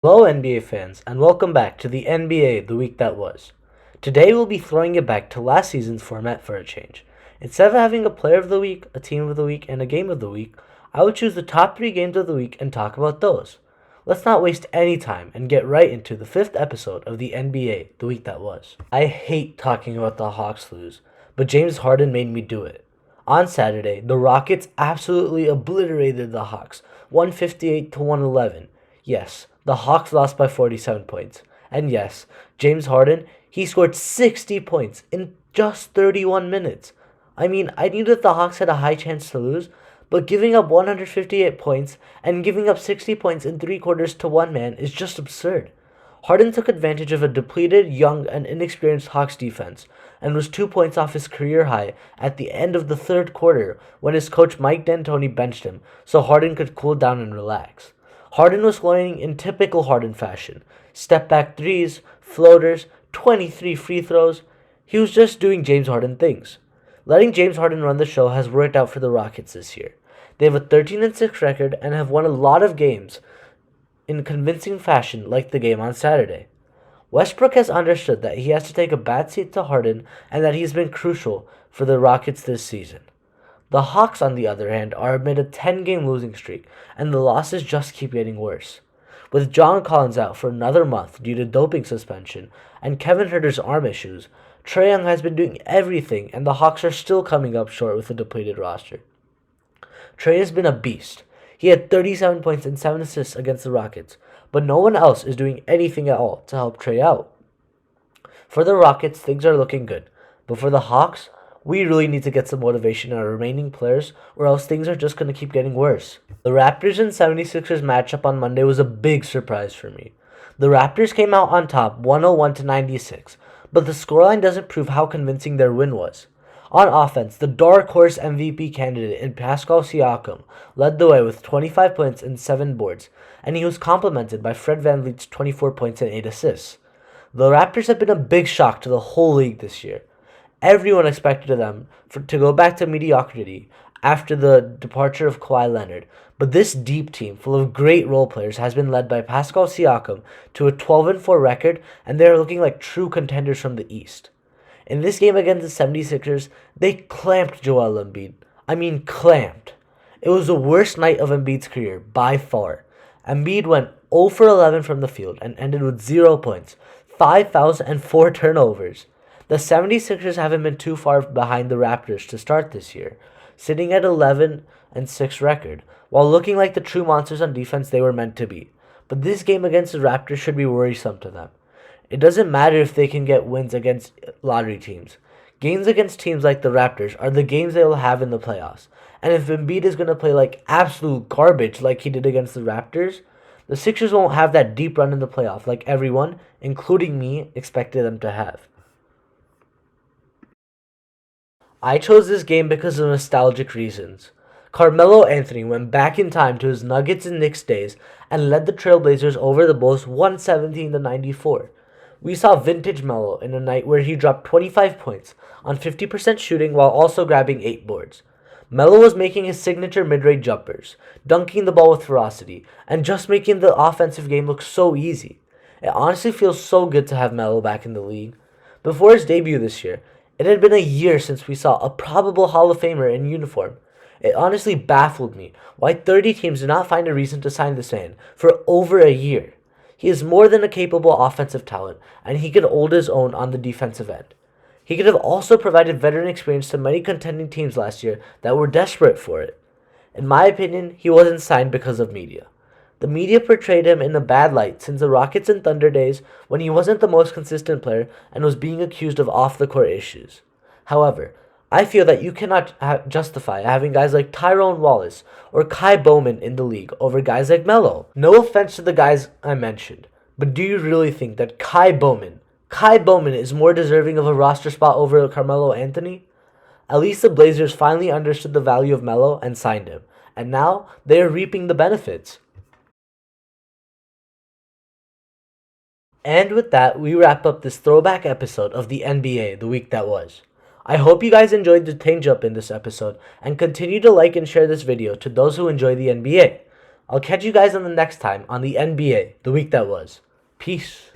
Hello NBA fans, and welcome back to the NBA The Week That Was. Today we'll be throwing it back to last season's format for a change. Instead of having a player of the week, a team of the week, and a game of the week, I will choose the top 3 games of the week and talk about those. Let's not waste any time and get right into the 5th episode of the NBA The Week That Was. I hate talking about the Hawks lose, but James Harden made me do it. On Saturday, the Rockets absolutely obliterated the Hawks, 158 to 111. Yes, the Hawks lost by 47 points. And yes, James Harden, he scored 60 points in just 31 minutes. I mean, I knew that the Hawks had a high chance to lose, but giving up 158 points and giving up 60 points in 3 quarters to one man is just absurd. Harden took advantage of a depleted, young, and inexperienced Hawks defense and was 2 points off his career high at the end of the third quarter when his coach Mike D'Antoni benched him so Harden could cool down and relax. Harden was scoring in typical Harden fashion. Step back threes, floaters, 23 free throws. He was just doing James Harden things. Letting James Harden run the show has worked out for the Rockets this year. They have a 13-6 record and have won a lot of games in convincing fashion like the game on Saturday. Westbrook has understood that he has to take a back seat to Harden and that he's been crucial for the Rockets this season. The Hawks, on the other hand, are amid a 10-game losing streak, and the losses just keep getting worse. With John Collins out for another month due to doping suspension and Kevin Huerter's arm issues, Trae Young has been doing everything, and the Hawks are still coming up short with a depleted roster. Trae has been a beast. He had 37 points and 7 assists against the Rockets, but no one else is doing anything at all to help Trae out. For the Rockets, things are looking good, but for the Hawks, we really need to get some motivation in our remaining players, or else things are just going to keep getting worse. The Raptors and 76ers matchup on Monday was a big surprise for me. The Raptors came out on top 101 to 96, but the scoreline doesn't prove how convincing their win was. On offense, the dark horse MVP candidate in Pascal Siakam led the way with 25 points and 7 boards, and he was complemented by Fred VanVleet's 24 points and 8 assists. The Raptors have been a big shock to the whole league this year. Everyone expected them to go back to mediocrity after the departure of Kawhi Leonard, but this deep team full of great role players has been led by Pascal Siakam to a 12-4 record, and they are looking like true contenders from the East. In this game against the 76ers, they clamped Joel Embiid. I mean clamped. It was the worst night of Embiid's career by far. Embiid went 0 for 11 from the field and ended with 0 points, 5 fouls, and 4 turnovers. The 76ers haven't been too far behind the Raptors to start this year, sitting at 11-6 record, while looking like the true monsters on defense they were meant to be. But this game against the Raptors should be worrisome to them. It doesn't matter if they can get wins against lottery teams. Games against teams like the Raptors are the games they will have in the playoffs. And if Embiid is going to play like absolute garbage like he did against the Raptors, the Sixers won't have that deep run in the playoff like everyone, including me, expected them to have. I chose this game because of nostalgic reasons. Carmelo Anthony went back in time to his Nuggets and Knicks days and led the Trailblazers over the Bulls 117 to 94. We saw vintage Melo in a night where he dropped 25 points on 50% shooting while also grabbing 8 boards. Melo was making his signature mid-range jumpers, dunking the ball with ferocity, and just making the offensive game look so easy. It honestly feels so good to have Melo back in the league. Before his debut this year, it had been a year since we saw a probable Hall of Famer in uniform. It honestly baffled me why 30 teams did not find a reason to sign this man for over a year. He is more than a capable offensive talent, and he can hold his own on the defensive end. He could have also provided veteran experience to many contending teams last year that were desperate for it. In my opinion, he wasn't signed because of media. The media portrayed him in a bad light since the Rockets and Thunder days when he wasn't the most consistent player and was being accused of off-the-court issues. However, I feel that you cannot justify having guys like Tyrone Wallace or Kai Bowman in the league over guys like Melo. No offense to the guys I mentioned, but do you really think that Kai Bowman is more deserving of a roster spot over Carmelo Anthony? At least the Blazers finally understood the value of Melo and signed him, and now they are reaping the benefits. And with that, we wrap up this throwback episode of the NBA The Week That Was. I hope you guys enjoyed the change up in this episode and continue to like and share this video to those who enjoy the NBA. I'll catch you guys on the next time on the NBA, the week that was. Peace.